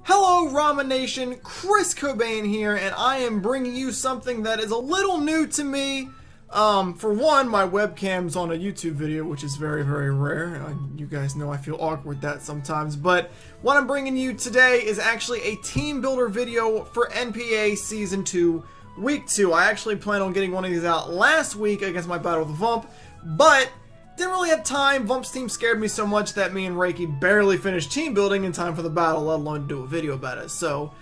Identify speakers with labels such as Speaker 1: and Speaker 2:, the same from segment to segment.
Speaker 1: Hello Ramen Nation, Chris Cobain here, and I am bringing you something that is a little new to me. For one, my webcam's on a YouTube video, which is very, very rare. You guys know I feel awkward with that sometimes, but what I'm bringing you today is actually a team builder video for NPA Season 2, Week 2. I actually planned on getting one of these out last week against my battle with Vump, but didn't really have time. Vump's team scared me so much that me and Reiki barely finished team building in time for the battle, let alone do a video about it. So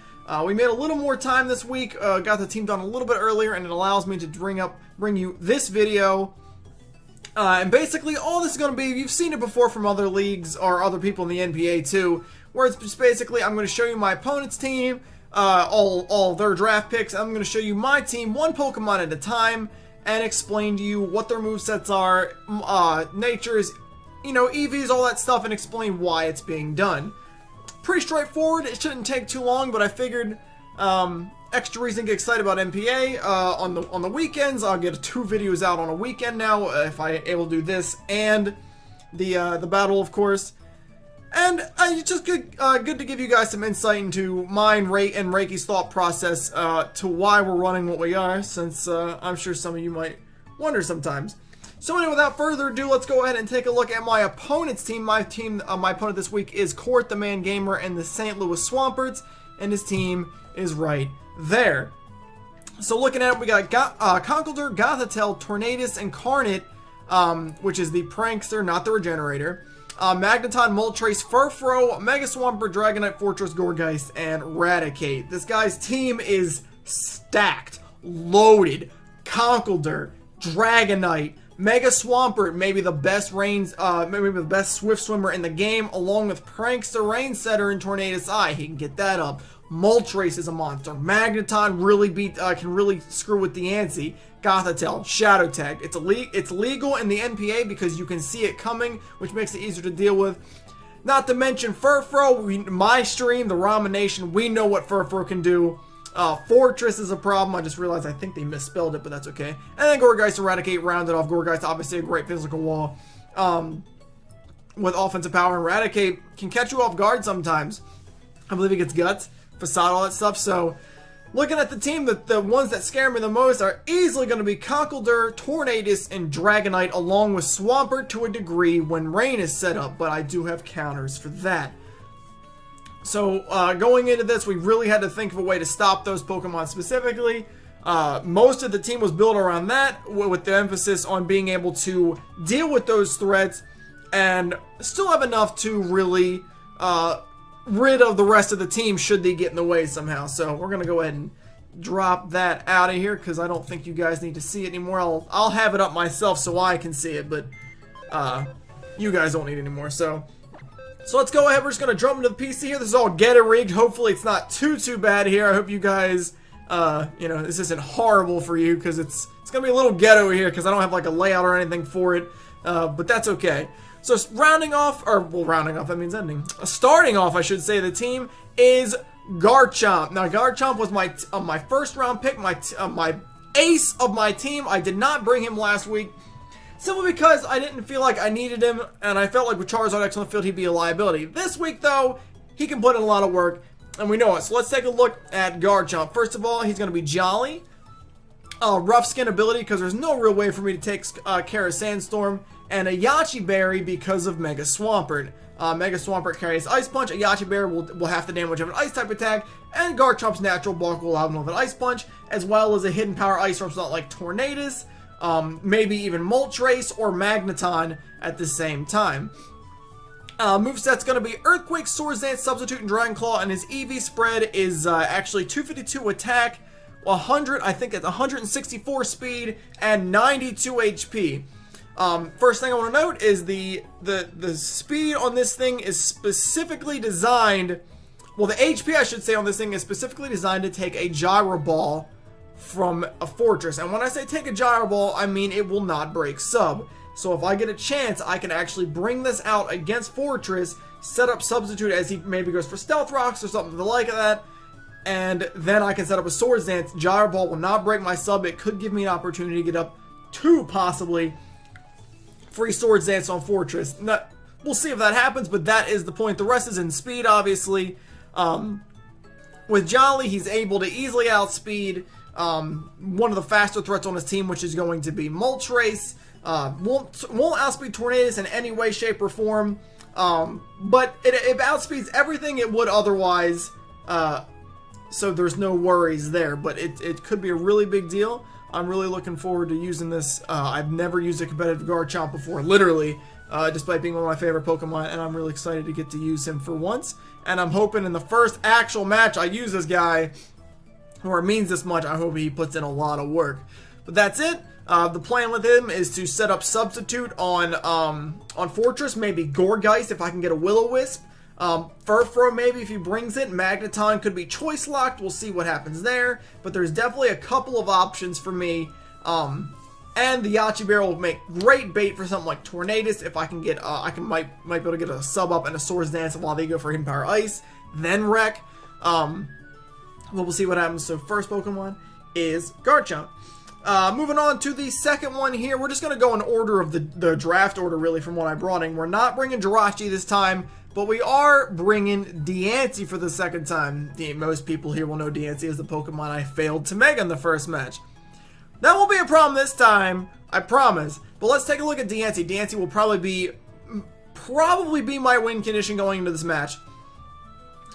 Speaker 1: we made a little more time this week, got the team done a little bit earlier, and it allows me to bring you this video. And basically all this is going to be, you've seen it before from other leagues or other people in the NPA too, where it's just basically I'm going to show you my opponent's team, all of their draft picks. I'm going to show you my team one Pokemon at a time, and explain to you what their movesets are, natures, you know, EVs, all that stuff, and explain why it's being done. Pretty straightforward. It shouldn't take too long, but I figured extra reason to get excited about NPA on the weekends. I'll get 2 videos out on a weekend now if I'm able to do this and the battle, of course. And it's just good to give you guys some insight into mine, Ray, and Reiki's thought process to why we're running what we are, since I'm sure some of you might wonder sometimes. So anyway, without further ado, let's go ahead and take a look at my opponent's team. My opponent this week is KorethTheManGamer and the St Louis Swamperts, and his team is right there. So looking at it, we got Conkeldurr, Gothitelle, Tornadus, and Carnot, which is the Prankster, not the Regenerator. Magneton, Moltres, Furfrou, Mega Swampert, Dragonite, Fortress, Gourgeist, and Raticate. This guy's team is stacked, loaded. Conkeldurr, Dragonite, Mega Swampert, maybe the best maybe the best Swift Swimmer in the game, along with Prankster, Rainsetter, and Tornadus Eye. He can get that up. Moltres is a monster. Magneton really can really screw with the ante. Gothitelle, Shadow Tag. It's legal in the NPA because you can see it coming, which makes it easier to deal with. Not to mention Furfrou. My stream, the Ramen Nation, we know what Furfrou can do. Fortress is a problem. I just realized I think they misspelled it, but that's okay. And then Gourgeist, Eradicate, rounded off. Gourgeist, obviously a great physical wall with offensive power. And Eradicate can catch you off guard sometimes. I believe he gets Guts, Facade, all that stuff. So looking at the team, the ones that scare me the most are easily going to be Conkeldurr, Tornadus, and Dragonite, along with Swampert to a degree when Rain is set up, but I do have counters for that. So going into this, we really had to think of a way to stop those Pokemon specifically. Most of the team was built around that, with the emphasis on being able to deal with those threats and still have enough to really rid of the rest of the team should they get in the way somehow. So we're gonna go ahead and drop that out of here because I don't think you guys need to see it anymore. I'll have it up myself so I can see it, but you guys don't need it anymore. So let's go ahead. We're just gonna jump into the PC here. This is all get-it rigged. Hopefully it's not too bad here. I hope you guys you know, this isn't horrible for you because it's gonna be a little ghetto here because I don't have like a layout or anything for it, but that's okay. So starting off, that means ending. Starting off, I should say, the team is Garchomp. Now, Garchomp was my first round pick, my ace of my team. I did not bring him last week, simply because I didn't feel like I needed him, and I felt like with Charizard X on the field, he'd be a liability. This week, though, he can put in a lot of work, and we know it. So let's take a look at Garchomp. First of all, he's going to be Jolly. Rough Skin ability, because there's no real way for me to take care of Sandstorm. And a Yachi Berry because of Mega Swampert. Mega Swampert carries Ice Punch. A Yachi Berry will have the damage of an Ice type attack. And Garchomp's natural bulk will allow him with an Ice Punch, as well as a hidden power Ice Storm, not like Tornadus, maybe even Moltres or Magneton at the same time. Moveset's going to be Earthquake, Swords Dance, Substitute, and Dragon Claw, and his EV spread is actually 252 attack, 164 speed, and 92 HP. First thing I want to note is the speed on this thing is specifically designed, well, the HP I should say on this thing is specifically designed to take a Gyro Ball from a Fortress. And when I say take a Gyro Ball, I mean it will not break sub. So if I get a chance, I can actually bring this out against Fortress, set up Substitute as he maybe goes for Stealth Rocks or something to the like of that, and then I can set up a Swords Dance. Gyro Ball will not break my sub. It could give me an opportunity to get up to possibly free Swords Dance on Fortress. We'll see if that happens, but that is the point. The rest is in speed, obviously. With Jolly, he's able to easily outspeed one of the faster threats on his team, which is going to be Moltres. Won't outspeed Tornadus in any way, shape, or form, but it outspeeds everything it would otherwise, so there's no worries there, but it could be a really big deal. I'm really looking forward to using this. I've never used a competitive Garchomp before, literally, despite being one of my favorite Pokemon, and I'm really excited to get to use him for once, and I'm hoping in the first actual match I use this guy, or it means this much, I hope he puts in a lot of work. But that's it. The plan with him is to set up Substitute on Fortress, maybe Gourgeist if I can get a Will-O-Wisp. Furfrou maybe if he brings it. Magneton could be choice locked. We'll see what happens there. But there's definitely a couple of options for me. And the Yache Bear will make great bait for something like Tornadus if I can get, might be able to get a sub up and a Swords Dance while they go for Hidden Power Ice. Then Wreck. We'll see what happens. So first Pokemon is Garchomp. Moving on to the second one here. We're just going to go in order of the draft order, really, from what I brought in. We're not bringing Jirachi this time, but we are bringing Diancie for the second time. Most people here will know Diancie is the Pokemon I failed to Mega in the first match. That won't be a problem this time, I promise. But let's take a look at Diancie. Diancie will probably be my win condition going into this match.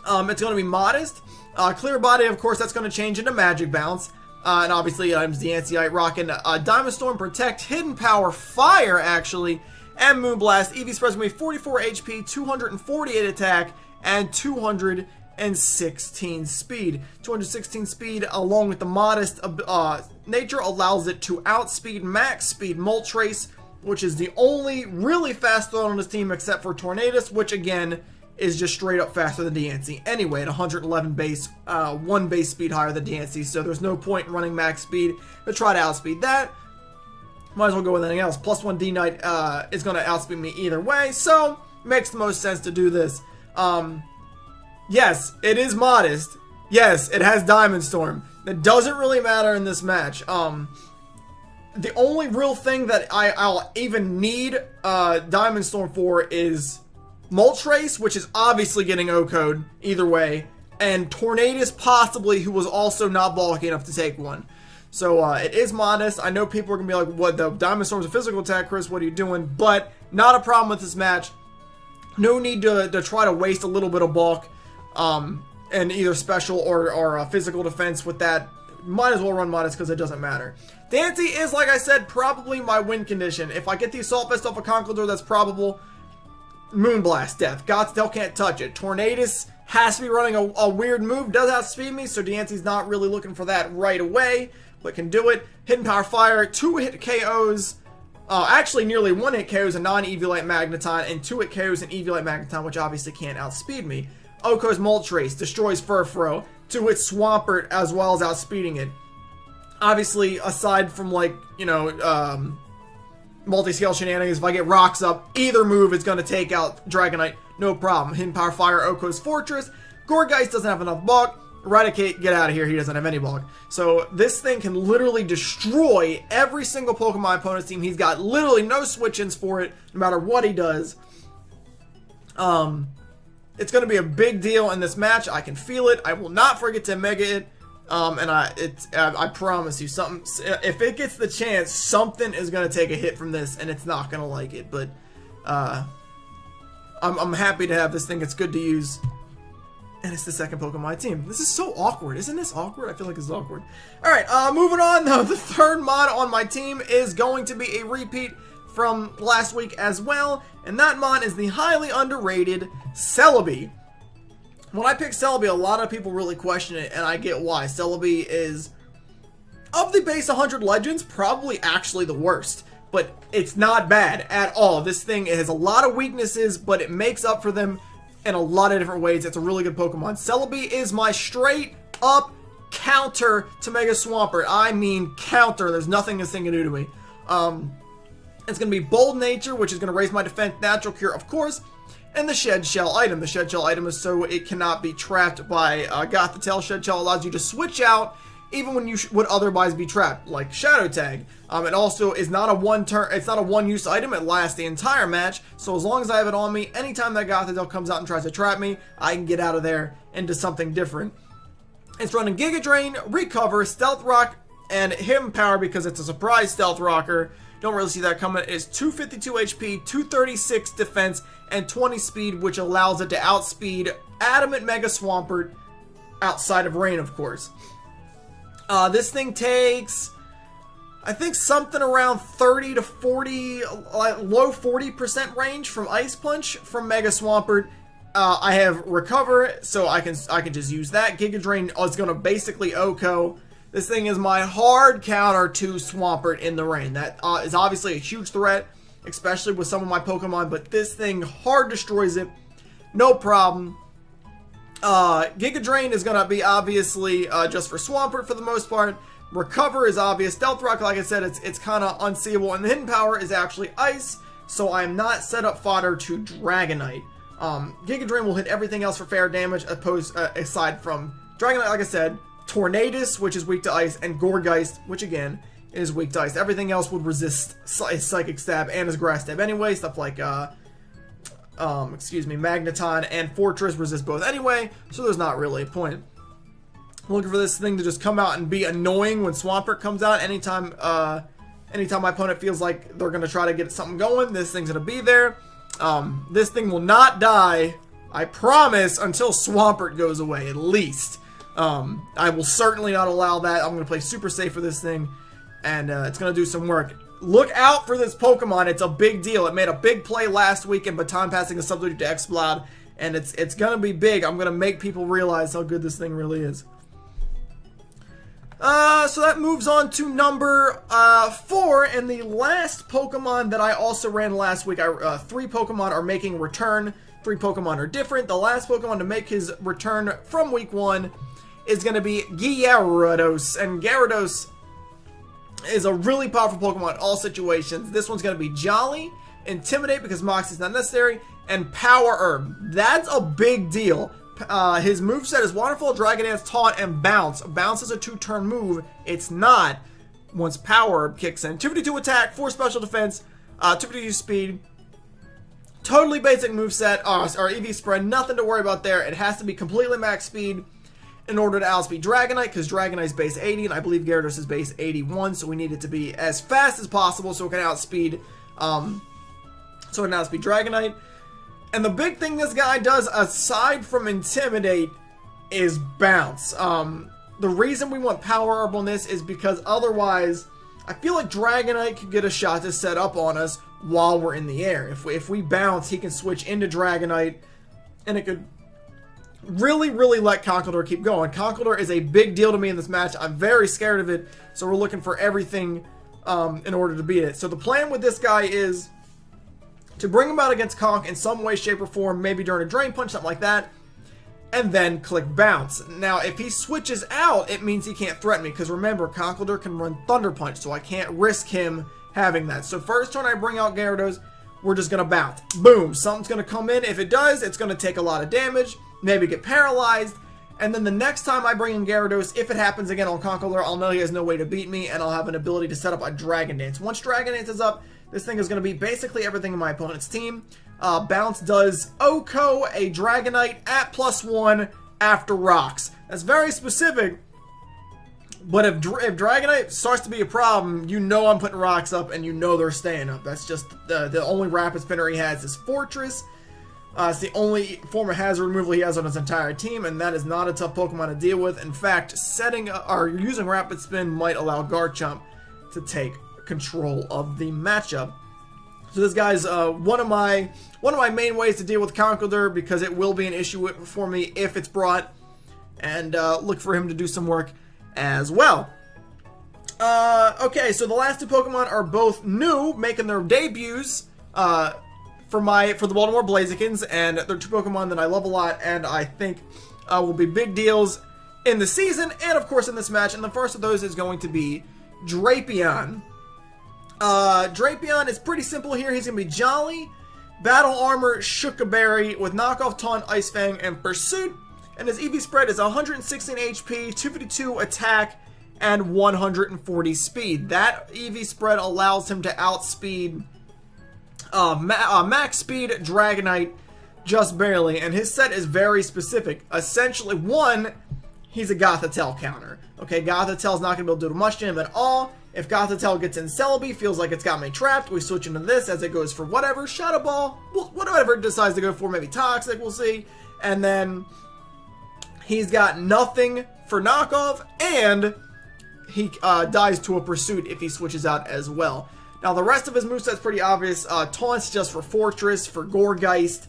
Speaker 1: It's going to be Modest. Clear Body, of course, that's going to change into Magic Bounce. And obviously, I'm Diancie rocking Diamond Storm, Protect, Hidden Power, Fire, actually, and Moonblast. EV Spread's going to be 44 HP, 248 attack, and 216 speed. 216 speed, along with the Modest nature, allows it to outspeed max speed Moltres, which is the only really fast throw on his team except for Tornadus, which again is just straight up faster than Diancie anyway at 111 base, 1 base speed higher than Diancie, so there's no point in running max speed to try to outspeed that. Might as well go with anything else. Plus 1 D-Knight is going to outspeed me either way, so makes the most sense to do this. Yes, it is Modest. Yes, it has Diamond Storm. That doesn't really matter in this match. The only real thing that I'll even need Diamond Storm for is Moltres, which is obviously getting O-Code either way, and Tornadus possibly, who was also not bulky enough to take one. So it is Modest. I know people are going to be like, what, the Diamond Storm's a physical attack, Chris, what are you doing? But not a problem with this match. No need to try to waste a little bit of bulk in either special or physical defense with that. Might as well run Modest because it doesn't matter. Diancie is, like I said, probably my win condition. If I get the Assault Vest off a Conkeldurr, that's probable. Moonblast, death. Godstail can't touch it. Tornadus has to be running a weird move. Does outspeed me, so Diancie's not really looking for that right away, but can do it. Hidden Power Fire, 2-hit KOs. Actually, nearly 1-hit KOs, a non-Eviolite Magneton, and 2-hit KOs, an Eviolite Magneton, which obviously can't outspeed me. Oko's Moltres destroys Furfrou. 2-hit Swampert, as well as outspeeding it. Obviously, aside from, like, you know, multi-scale shenanigans, if I get rocks up, either move is going to take out Dragonite, no problem. Hidden Power Fire, Oko's Fortress. Gourgeist doesn't have enough bulk. Eradicate, get out of here, he doesn't have any bulk. So this thing can literally destroy every single Pokemon opponent's team. He's got literally no switch-ins for it, no matter what he does. It's going to be a big deal in this match. I can feel it. I will not forget to Mega it. And I promise you, if it gets the chance, something is going to take a hit from this, and it's not going to like it. But I'm happy to have this thing. It's good to use. And it's the second Pokemon on my team. This is so awkward. Isn't this awkward? I feel like it's awkward. Alright, moving on, though. The third mod on my team is going to be a repeat from last week as well. And that mod is the highly underrated Celebi. When I pick Celebi, a lot of people really question it, and I get why. Celebi is, of the base 100 legends, probably actually the worst. But it's not bad at all. This thing, it has a lot of weaknesses, but it makes up for them in a lot of different ways. It's a really good Pokemon. Celebi is my straight up counter to Mega Swampert. I mean counter. There's nothing this thing can do to me. It's going to be Bold Nature, which is going to raise my defense. Natural Cure, of course. And the Shed Shell item. The Shed Shell item is so it cannot be trapped by Gothitelle. Shed Shell allows you to switch out even when you would otherwise be trapped, like Shadow Tag. It also is not a one-use item. It lasts the entire match. So as long as I have it on me, anytime that Gothitelle comes out and tries to trap me, I can get out of there into something different. It's running Giga Drain, Recover, Stealth Rock, and Him Power because it's a surprise Stealth Rocker. Don't really see that coming. It's 252 HP, 236 defense, and 20 speed, which allows it to outspeed Adamant Mega Swampert outside of rain, of course. This thing takes, I think, something around 30 to 40, low 40% range from Ice Punch from Mega Swampert. I have Recover, so I can just use that. Giga Drain is going to basically OHKO. This thing is my hard counter to Swampert in the rain. That is obviously a huge threat, especially with some of my Pokemon, but this thing hard destroys it. No problem. Giga Drain is going to be obviously just for Swampert for the most part. Recover is obvious. Stealth Rock, like I said, it's kind of unseeable. And the Hidden Power is actually Ice, so I'm not set up fodder to Dragonite. Giga Drain will hit everything else for fair damage, aside from Dragonite, like I said, Tornadus, which is weak to Ice, and Gourgeist, which again is weak to Ice. Everything else would resist Psychic Stab and his Grass Stab anyway. Stuff like, Magneton and Fortress resist both anyway, so there's not really a point. I'm looking for this thing to just come out and be annoying when Swampert comes out. Anytime my opponent feels like they're going to try to get something going, this thing's going to be there. This thing will not die, I promise, until Swampert goes away, at least. I will certainly not allow that. I'm going to play super safe for this thing, and it's going to do some work. Look out for this Pokemon. It's a big deal. It made a big play last week in Baton passing a substitute to Exploud, and it's going to be big. I'm going to make people realize how good this thing really is. So that moves on to number 4, and the last Pokemon that I also ran last week. 3 Pokemon are making a return. 3 Pokemon are different. The last Pokemon to make his return from week 1 is going to be Gyarados, and Gyarados is a really powerful Pokemon in all situations. This one's going to be Jolly, Intimidate because Moxie is not necessary, and Power Herb. That's a big deal. His moveset is Waterfall, Dragon Dance, Taunt, and Bounce. Bounce is a 2-turn move. It's not once Power Herb kicks in. 252 attack, 4 special defense, 252 speed. Totally basic moveset, or EV spread. Nothing to worry about there. It has to be completely max speed in order to outspeed Dragonite, because Dragonite's base 80, and I believe Gyarados is base 81, so we need it to be as fast as possible so it can outspeed, Dragonite. And the big thing this guy does, aside from Intimidate, is Bounce. The reason we want Power Herb on this is because otherwise, I feel like Dragonite could get a shot to set up on us while we're in the air. If we bounce, he can switch into Dragonite, and it could really let Conkeldurr keep going. Conkeldurr is a big deal to me in this match. I'm very scared of it, so we're looking for everything in order to beat it. So the plan with this guy is to bring him out against Conk in some way, shape, or form, maybe during a Drain Punch, something like that, and then click Bounce. Now, if he switches out, it means he can't threaten me, because remember, Conkeldurr can run Thunder Punch, so I can't risk him having that. So first turn I bring out Gyarados, we're just going to bounce. Boom, something's going to come in. If it does, it's going to take a lot of damage, maybe get paralyzed, and then the next time I bring in Gyarados, if it happens again on Conkeldurr, I'll know he has no way to beat me, and I'll have an ability to set up a Dragon Dance. Once Dragon Dance is up, this thing is going to be basically everything in my opponent's team. Bounce does OHKO a Dragonite at +1 after rocks. That's very specific, but if Dragonite starts to be a problem, you know I'm putting rocks up, and you know they're staying up. That's just the only Rapid Spinner he has is Fortress. It's the only form of hazard removal he has on his entire team, and that is not a tough Pokemon to deal with. In fact, using Rapid Spin might allow Garchomp to take control of the matchup. So this guy's one of my main ways to deal with Conkeldurr, because it will be an issue for me if it's brought, and look for him to do some work as well. Okay, so the last 2 Pokemon are both new, making their debuts for the Baltimore Blazikens, and they're 2 Pokemon that I love a lot, and I think will be big deals in the season, and of course in this match. And the first of those is going to be Drapion. Drapion is pretty simple here. He's going to be Jolly, Battle Armor, Shookaberry with Knockoff, Taunt, Ice Fang, and Pursuit. And his EV spread is 116 HP, 252 attack, and 140 speed. That EV spread allows him to outspeed max speed Dragonite just barely. And his set is very specific. Essentially, 1, he's a Gothitelle counter. Okay, Gothitelle's not going to be able to do much to him at all. If Gothitelle gets in Celebi, feels like it's got me trapped, we switch into this as it goes for whatever, Shadow Ball, whatever it decides to go for, maybe Toxic, we'll see. And then he's got nothing for knockoff, and he dies to a Pursuit if he switches out as well. Now, the rest of his moveset's pretty obvious. Taunt's just for Fortress, for Gourgeist,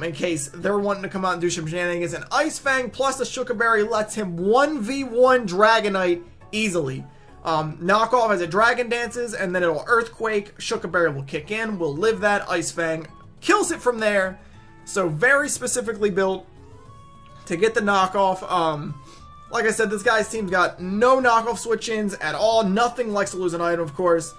Speaker 1: in case they're wanting to come out and do some shenanigans. And Ice Fang plus the Sugar Berry lets him 1v1 Dragonite easily. Knockoff as it Dragon Dances, and then it'll Earthquake. Sugar Berry will kick in, will live that. Ice Fang kills it from there. So very specifically built to get the knockoff. Like I said, this guy's team's got no knockoff switch-ins at all. Nothing likes to lose an item, of course.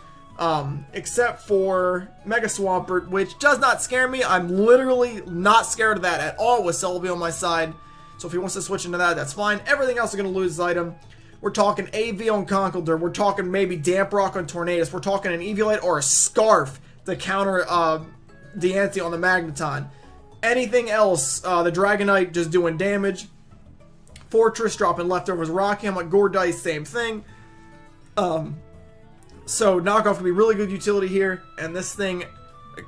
Speaker 1: Except for Mega Swampert, which does not scare me. I'm literally not scared of that at all with Celebi on my side. So if he wants to switch into that, that's fine. Everything else is going to lose his item. We're talking AV on Conkeldurr. We're talking maybe Damp Rock on Tornadus. We're talking an Eviolite or a Scarf to counter Deancey on the Magneton. Anything else, the Dragonite just doing damage. Fortress dropping leftovers, rocking him like Gourgeist, same thing. So knockoff can be really good utility here, and this thing,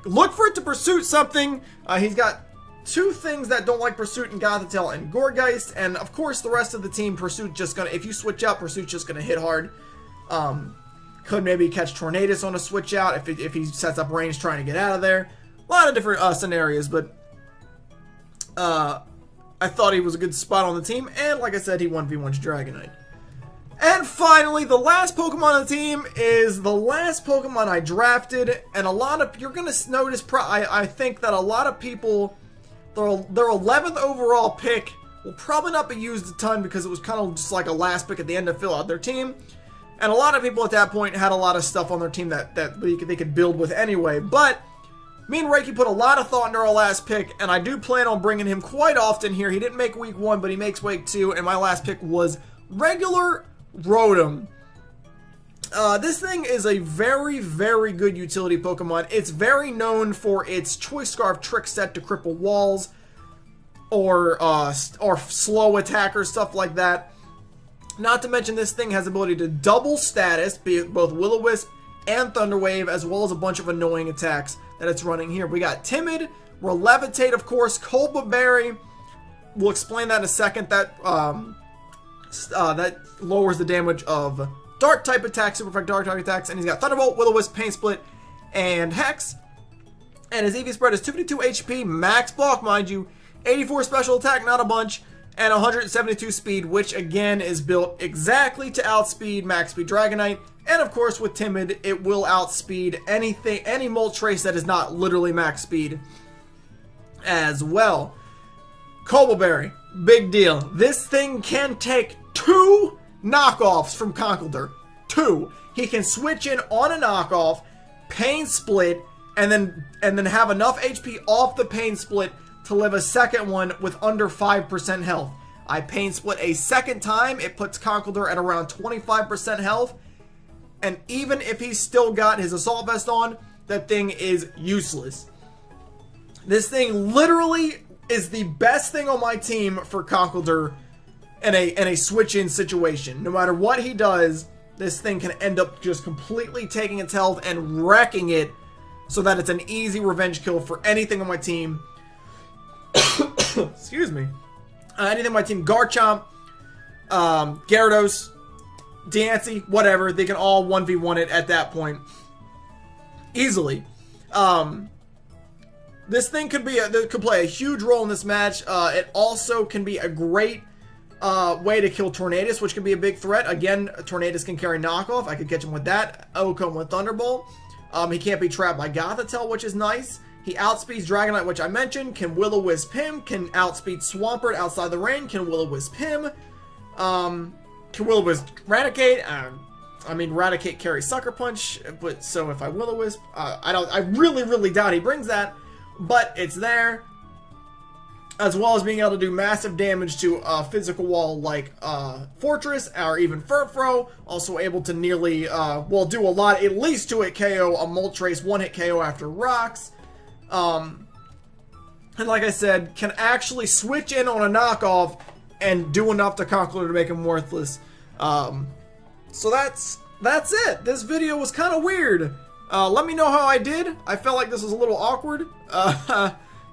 Speaker 1: look for it to Pursuit something. He's got two things that don't like Pursuit in Gothitelle and Gourgeist, and of course the rest of the team, Pursuit just gonna, if you switch out, Pursuit's just gonna hit hard. Could maybe catch Tornadus on a switch out if he sets up range trying to get out of there. A lot of different scenarios, but I thought he was a good spot on the team, and like I said, he 1v1's Dragonite. And finally, the last Pokemon on the team is the last Pokemon I drafted, and a lot of, you're going to notice, I think that a lot of people, their 11th overall pick will probably not be used a ton because it was kind of just like a last pick at the end to fill out their team. And a lot of people at that point had a lot of stuff on their team that they could build with anyway, but me and Reiki put a lot of thought into our last pick, and I do plan on bringing him quite often here. He didn't make week 1, but he makes week 2, and my last pick was regular Rotom. This thing is a very, very good utility Pokemon. It's very known for its Choice Scarf Trick Set to cripple walls, or slow attackers, stuff like that. Not to mention this thing has the ability to double status, be it both Will-O-Wisp and Thunder Wave, as well as a bunch of annoying attacks that it's running here. We got Timid, Levitate, of course, Colba Berry. We'll explain that in a second. That that lowers the damage of Dark type attacks, Super Effect Dark type attacks, and he's got Thunderbolt, Will-O-Wisp, Pain Split, and Hex. And his EV spread is 252 HP, max block, mind you, 84 special attack, not a bunch, and 172 speed, which again is built exactly to outspeed max speed Dragonite. And of course, with Timid, it will outspeed anything, any Moltres that is not literally max speed as well. Cobbleberry, big deal. This thing can take 2 knockoffs from Conkeldurr. 2. He can switch in on a knockoff, Pain Split, and then have enough HP off the Pain Split to live a second one with under 5% health. I Pain Split a second time, it puts Conkeldurr at around 25% health. And even if he's still got his Assault Vest on, that thing is useless. This thing literally is the best thing on my team for Conkeldurr in a switch-in situation. No matter what he does, this thing can end up just completely taking its health and wrecking it so that it's an easy revenge kill for anything on my team. Excuse me. Anything on my team. Garchomp, Gyarados, Deancey, whatever, they can all 1v1 it at that point easily. This thing could play a huge role in this match. It also can be a great way to kill Tornadus, which can be a big threat. Again, Tornadus can carry knockoff. I could catch him with that. Ocone with Thunderbolt. He can't be trapped by Gothitelle, which is nice. He outspeeds Dragonite, which I mentioned. Can Will-O-Wisp him. Can outspeed Swampert outside the rain. Can Will-O-Wisp him. Can Will-O-Wisp Raticate? I mean, Raticate carries Sucker Punch, but so if I Will-O-Wisp, I really doubt he brings that, but it's there. As well as being able to do massive damage to a physical wall like Fortress or even Furfro. Also able to nearly, do a lot, at least 2-hit KO a Moltres, 1-hit KO after rocks. And like I said, can actually switch in on a knockoff and do enough to Conqueror to make him worthless. So that's it. This video was kind of weird. Let me know how I did. I felt like this was a little awkward.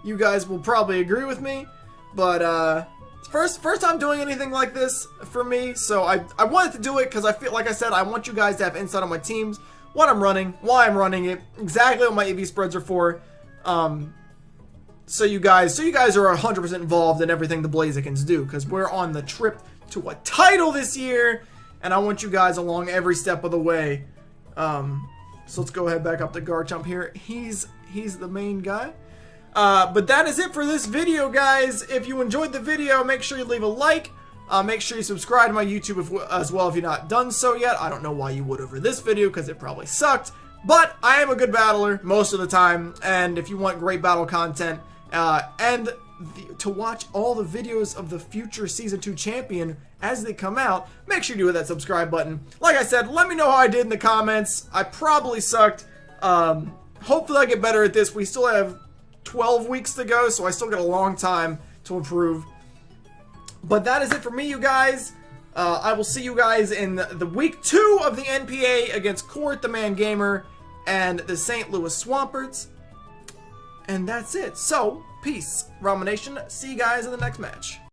Speaker 1: You guys will probably agree with me, but first time doing anything like this for me, so I wanted to do it because I feel like I said I want you guys to have insight on my teams, what I'm running, why I'm running it, exactly what my AV spreads are for. So you guys are 100% involved in everything the Blazikins do, because we're on the trip to a title this year, and I want you guys along every step of the way. So let's go ahead back up to Garchomp here. He's the main guy. But that is it for this video, guys. If you enjoyed the video, make sure you leave a like. Make sure you subscribe to my YouTube as well if you've not done so yet. I don't know why you would over this video, because it probably sucked. But I am a good battler most of the time. And if you want great battle content, to watch all the videos of the future Season 2 champion as they come out, make sure you do hit that subscribe button. Like I said, let me know how I did in the comments. I probably sucked. Hopefully I get better at this. We still have 12 weeks to go, so I still got a long time to improve. But that is it for me, you guys. I will see you guys in the week 2 of the NPA against KorethTheManGamer and the St. Louis Swamperts. And that's it. So, peace, Ramen Nation. See you guys in the next match.